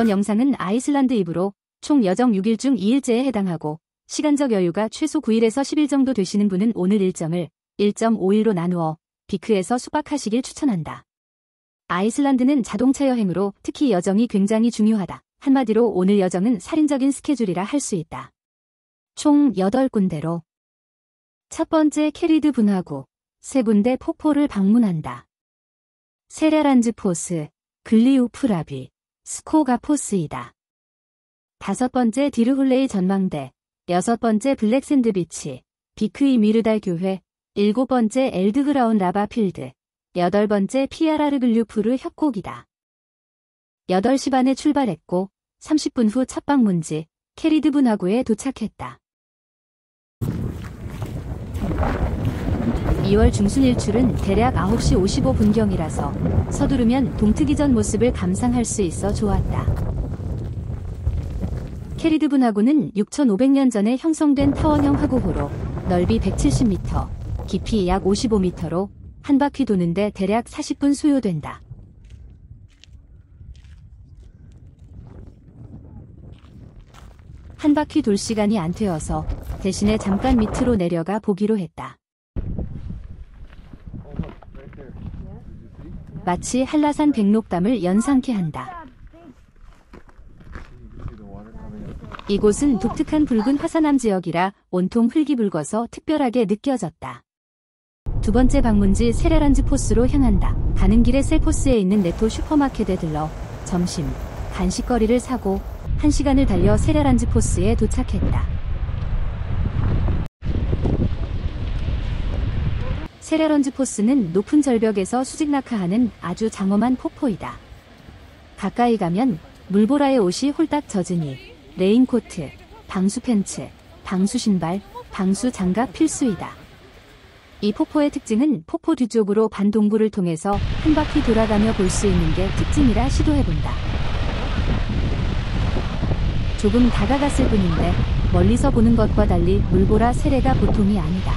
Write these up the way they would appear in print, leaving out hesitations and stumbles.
이번 영상은 아이슬란드 이브로 총 여정 6일 중 2일째에 해당하고 시간적 여유가 최소 9일에서 10일 정도 되시는 분은 오늘 일정을 1.5일로 나누어 비크에서 숙박하시길 추천한다. 아이슬란드는 자동차 여행으로 특히 여정이 굉장히 중요하다. 한마디로 오늘 여정은 살인적인 스케줄이라 할 수 있다. 총 8군데로 첫 번째 캐리드 분화구 3군데 폭포를 방문한다. 세레란즈 포스, 글리우프라비, 스코가포스이다. 5번째 디르훌레이 전망대, 6번째 블랙샌드 비치, 비크이 미르달 교회, 7번째 엘드그라운 라바필드, 8번째 피아라르글류프르 협곡이다. 8시 반에 출발했고 30분 후 첫 방문지 캐리드 분화구에 도착했다. 2월 중순 일출은 대략 9시 55분경이라서 서두르면 동트기 전 모습을 감상할 수 있어 좋았다. 캐리드 분화구는 6,500년 전에 형성된 타원형 화구호로 넓이 170m, 깊이 약 55m로 한 바퀴 도는데 대략 40분 소요된다. 한 바퀴 돌 시간이 안 되어서 대신에 잠깐 밑으로 내려가 보기로 했다. 마치 한라산 백록담을 연상케 한다. 이곳은 독특한 붉은 화산암 지역이라 온통 흙이 붉어서 특별하게 느껴졌다. 두 번째 방문지 세레란즈 포스로 향한다. 가는 길에 셀포스에 있는 네토 슈퍼마켓에 들러 점심, 간식거리를 사고 1시간을 달려 세레란즈 포스에 도착했다. 세레란즈 포스는 높은 절벽에서 수직 낙하하는 아주 장엄한 폭포이다. 가까이 가면 물보라의 옷이 홀딱 젖으니 레인코트, 방수 팬츠, 방수 신발, 방수 장갑 필수이다. 이 폭포의 특징은 폭포 뒤쪽으로 반동굴을 통해서 한 바퀴 돌아가며 볼 수 있는 게 특징이라 시도해본다. 조금 다가갔을 뿐인데 멀리서 보는 것과 달리 물보라 세례가 보통이 아니다.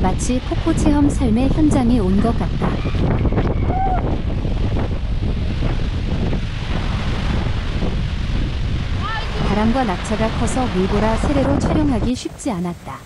마치 폭포 체험 삶의 현장에 온 것 같다. 바람과 낙차가 커서 물보라 세례로 촬영하기 쉽지 않았다.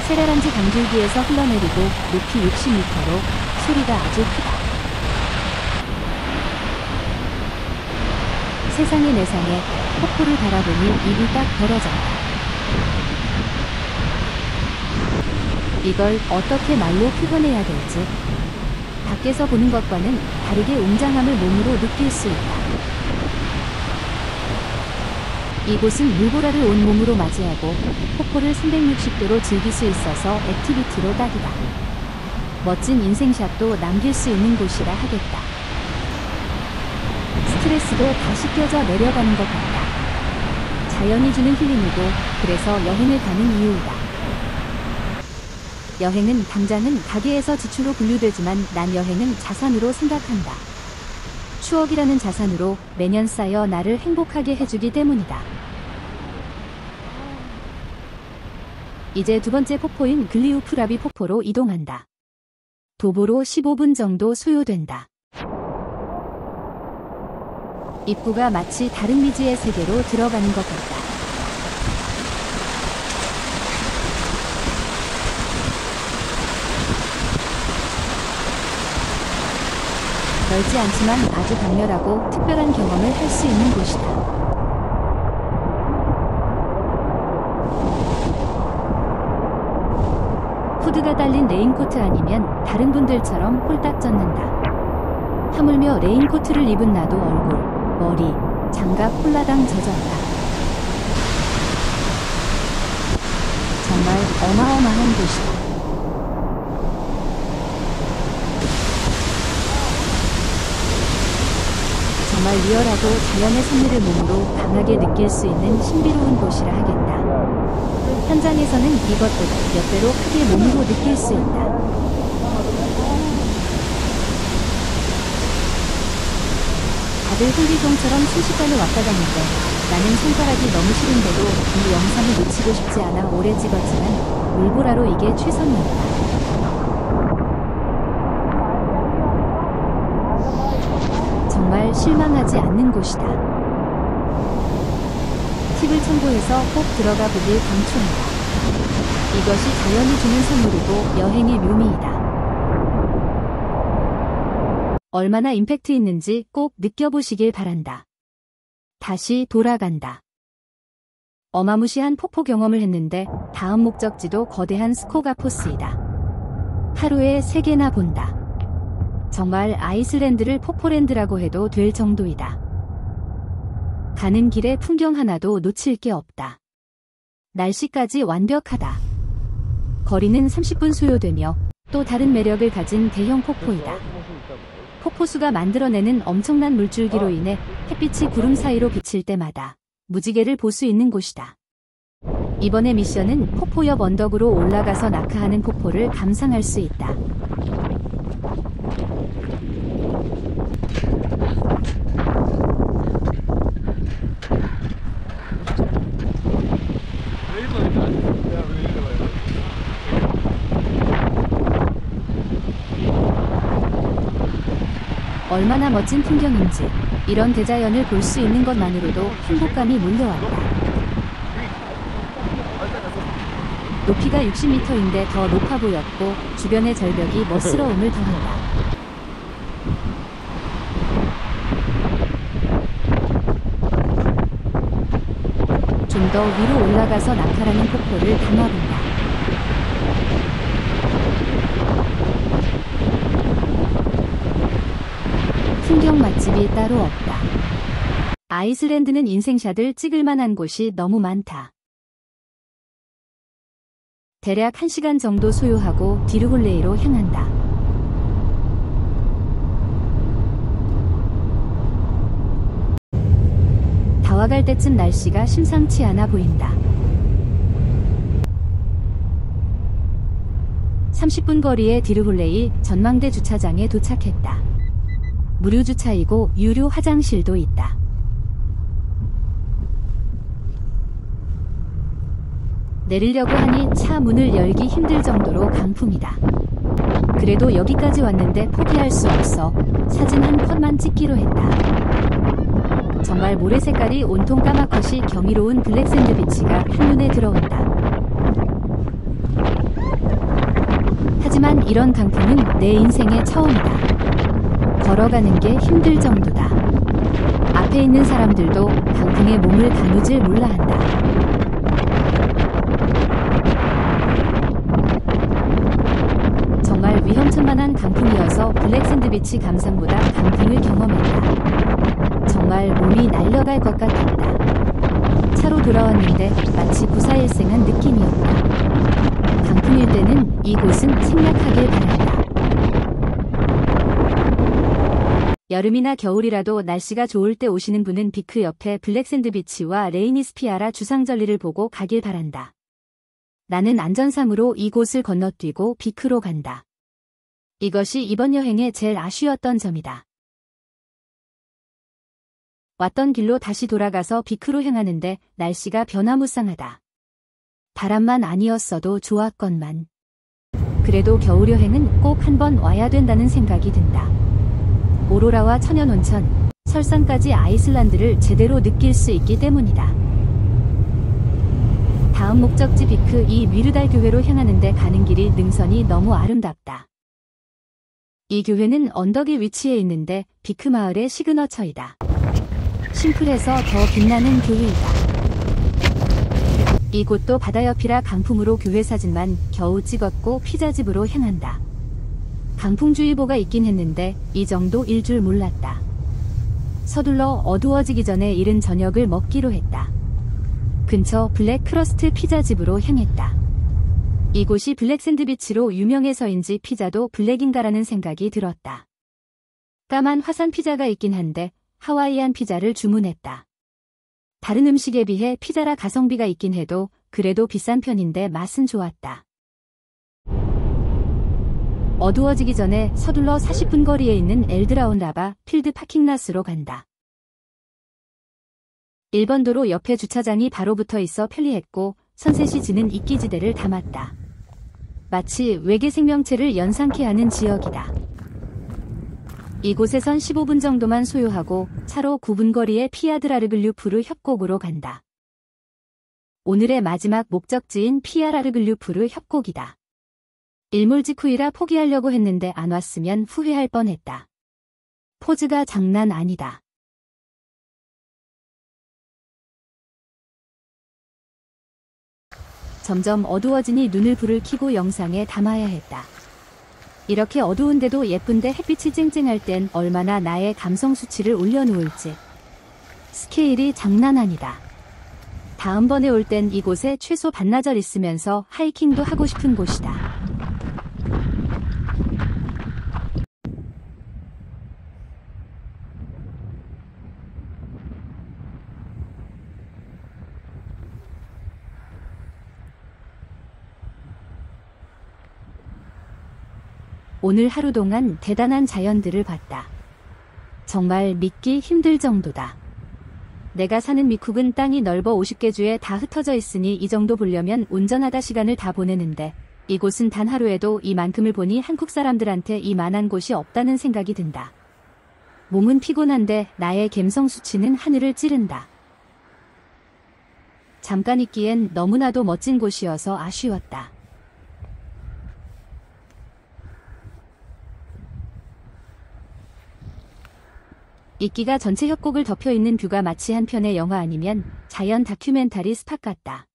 세레란즈 강줄기에서 흘러내리고 높이 60m로 소리가 아주 크다. 세상의 내상에 폭포를 바라보니 입이 딱 벌어졌다. 이걸 어떻게 말로 표현해야 될지. 밖에서 보는 것과는 다르게 웅장함을 몸으로 느낄 수 있다. 이곳은 물보라를 온몸으로 맞이하고 폭포를 360도로 즐길 수 있어서 액티비티로 딱이다. 멋진 인생샷도 남길 수 있는 곳이라 하겠다. 스트레스도 다 씻겨져 내려가는 것 같다. 자연이 주는 힐링이고 그래서 여행을 가는 이유이다. 여행은 당장은 가계에서 지출로 분류되지만 난 여행은 자산으로 생각한다. 추억이라는 자산으로 매년 쌓여 나를 행복하게 해주기 때문이다. 이제 두 번째 폭포인 글리우프라비 폭포로 이동한다. 도보로 15분 정도 소요된다. 입구가 마치 다른 미지의 세계로 들어가는 것 같다. 넓지 않지만 아주 강렬하고 특별한 경험을 할 수 있는 곳이다. 후드가 달린 레인코트 아니면 다른 분들처럼 홀딱 젖는다. 하물며 레인코트를 입은 나도 얼굴, 머리, 장갑 홀라당 젖었다. 정말 어마어마한 곳이다. 정말 리얼하고 자연의 섭리를 몸으로 강하게 느낄 수 있는 신비로운 곳이라 하겠다. 현장에서는 이것보다 몇 배로 크게 몸으로 느낄 수 있다. 다들 홀리종처럼 순식간에 왔다 갔는데 나는 손가락이 너무 시린데도 이 영상을 놓치고 싶지 않아 오래 찍었지만 물보라로 이게 최선이었다. 정말 실망하지 않는 곳이다. 팁을 참고해서 꼭 들어가 보길 강추한다. 이것이 자연이 주는 선물이고 여행의 묘미이다. 얼마나 임팩트 있는지 꼭 느껴보시길 바란다. 다시 돌아간다. 어마무시한 폭포 경험을 했는데 다음 목적지도 거대한 스코가포스이다. 하루에 3개나 본다. 정말 아이슬란드를 폭포랜드라고 해도 될 정도이다. 가는 길에 풍경 하나도 놓칠 게 없다. 날씨까지 완벽하다. 거리는 30분 소요되며 또 다른 매력을 가진 대형 폭포이다. 폭포수가 만들어내는 엄청난 물줄기로 인해 햇빛이 구름 사이로 비칠 때마다 무지개를 볼 수 있는 곳이다. 이번의 미션은 폭포 옆 언덕으로 올라가서 낙하하는 폭포를 감상할 수 있다. 얼마나 멋진 풍경인지 이런 대자연을 볼 수 있는 것만으로도 행복감이 몰려왔다. 높이가 60m인데 더 높아 보였고 주변의 절벽이 멋스러움을 더한다. 좀 더 위로 올라가서 낙하라는 폭포를 담아본다. 풍경 맛집이 따로 없다. 아이슬란드는 인생샷을 찍을 만한 곳이 너무 많다. 대략 1시간 정도 소요하고 디르홀레이로 향한다. 다 와갈 때쯤 날씨가 심상치 않아 보인다. 30분 거리의 디르홀레이 전망대 주차장에 도착했다. 무료 주차이고 유료 화장실도 있다. 내리려고 하니 차 문을 열기 힘들 정도로 강풍이다. 그래도 여기까지 왔는데 포기할 수 없어 사진 한 컷만 찍기로 했다. 정말 모래 색깔이 온통 까맣것이 경이로운 블랙샌드 비치가 한눈에 들어온다. 하지만 이런 강풍은 내 인생에 처음이다. 걸어가는 게 힘들 정도다. 앞에 있는 사람들도 강풍에 몸을 가누질 몰라 한다. 정말 위험천만한 강풍이어서 블랙샌드 비치 감상보다 강풍을 경험했다. 정말 몸이 날려갈 것 같았다. 차로 돌아왔는데 마치 구사일생한 느낌이었다. 강풍일 때는 이곳은 생략하길 바란다. 여름이나 겨울이라도 날씨가 좋을 때 오시는 분은 비크 옆에 블랙샌드 비치와 레이니스피아라 주상절리를 보고 가길 바란다. 나는 안전상으로 이곳을 건너뛰고 비크로 간다. 이것이 이번 여행의 제일 아쉬웠던 점이다. 왔던 길로 다시 돌아가서 비크로 향하는데 날씨가 변화무쌍하다. 바람만 아니었어도 좋았건만. 그래도 겨울 여행은 꼭 한번 와야 된다는 생각이 든다. 오로라와 천연온천, 설산까지 아이슬란드를 제대로 느낄 수 있기 때문이다. 다음 목적지 비크 이 위르달 교회로 향하는데 가는 길이 능선이 너무 아름답다. 이 교회는 언덕에 위치해 있는데 비크 마을의 시그너처이다. 심플해서 더 빛나는 교회이다. 이곳도 바다 옆이라 강풍으로 교회 사진만 겨우 찍었고 피자집으로 향한다. 강풍주의보가 있긴 했는데 이 정도일 줄 몰랐다. 서둘러 어두워지기 전에 이른 저녁을 먹기로 했다. 근처 블랙 크러스트 피자집으로 향했다. 이곳이 블랙샌드 비치로 유명해서인지 피자도 블랙인가라는 생각이 들었다. 까만 화산 피자가 있긴 한데 하와이안 피자를 주문했다. 다른 음식에 비해 피자라 가성비가 있긴 해도 그래도 비싼 편인데 맛은 좋았다. 어두워지기 전에 서둘러 40분 거리에 있는 엘드라운 라바 필드 파킹랏으로 간다. 1번 도로 옆에 주차장이 바로 붙어 있어 편리했고 선셋이 지는 이끼지대를 담았다. 마치 외계 생명체를 연상케 하는 지역이다. 이곳에선 15분 정도만 소요하고 차로 9분 거리의 피아드라르글류프르 협곡으로 간다. 오늘의 마지막 목적지인 피아라르글류프르 협곡이다. 일몰 직후이라 포기하려고 했는데 안 왔으면 후회할 뻔했다. 포즈가 장난 아니다. 점점 어두워지니 눈을 불을 켜고 영상에 담아야 했다. 이렇게 어두운데도 예쁜데 햇빛이 쨍쨍할 땐 얼마나 나의 감성 수치를 올려놓을지. 스케일이 장난 아니다. 다음번에 올 땐 이곳에 최소 반나절 있으면서 하이킹도 하고 싶은 곳이다. 오늘 하루 동안 대단한 자연들을 봤다. 정말 믿기 힘들 정도다. 내가 사는 미쿡은 땅이 넓어 50개 주에 다 흩어져 있으니 이 정도 보려면 운전하다 시간을 다 보내는데 이곳은 단 하루에도 이만큼을 보니 한국 사람들한테 이만한 곳이 없다는 생각이 든다. 몸은 피곤한데 나의 갬성 수치는 하늘을 찌른다. 잠깐 있기엔 너무나도 멋진 곳이어서 아쉬웠다. 이끼가 전체 협곡을 덮여있는 뷰가 마치 한 편의 영화 아니면 자연 다큐멘터리 스팟 같다.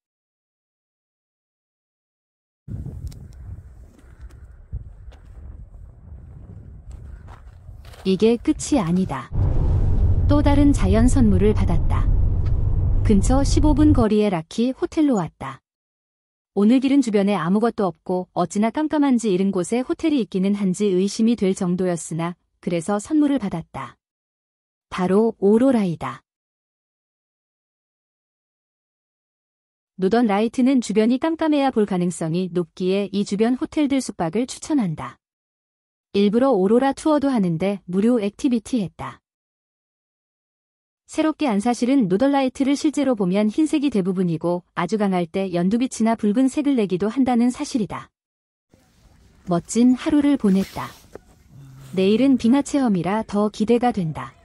이게 끝이 아니다. 또 다른 자연 선물을 받았다. 근처 15분 거리의 라키 호텔로 왔다. 오늘 길은 주변에 아무것도 없고 어찌나 깜깜한지 이른 곳에 호텔이 있기는 한지 의심이 될 정도였으나 그래서 선물을 받았다. 바로 오로라이다. 노던 라이트는 주변이 깜깜해야 볼 가능성이 높기에 이 주변 호텔들 숙박을 추천한다. 일부러 오로라 투어도 하는데 무료 액티비티 했다. 새롭게 안 사실은 노던 라이트를 실제로 보면 흰색이 대부분이고 아주 강할 때 연두빛이나 붉은색을 내기도 한다는 사실이다. 멋진 하루를 보냈다. 내일은 빙하 체험이라 더 기대가 된다.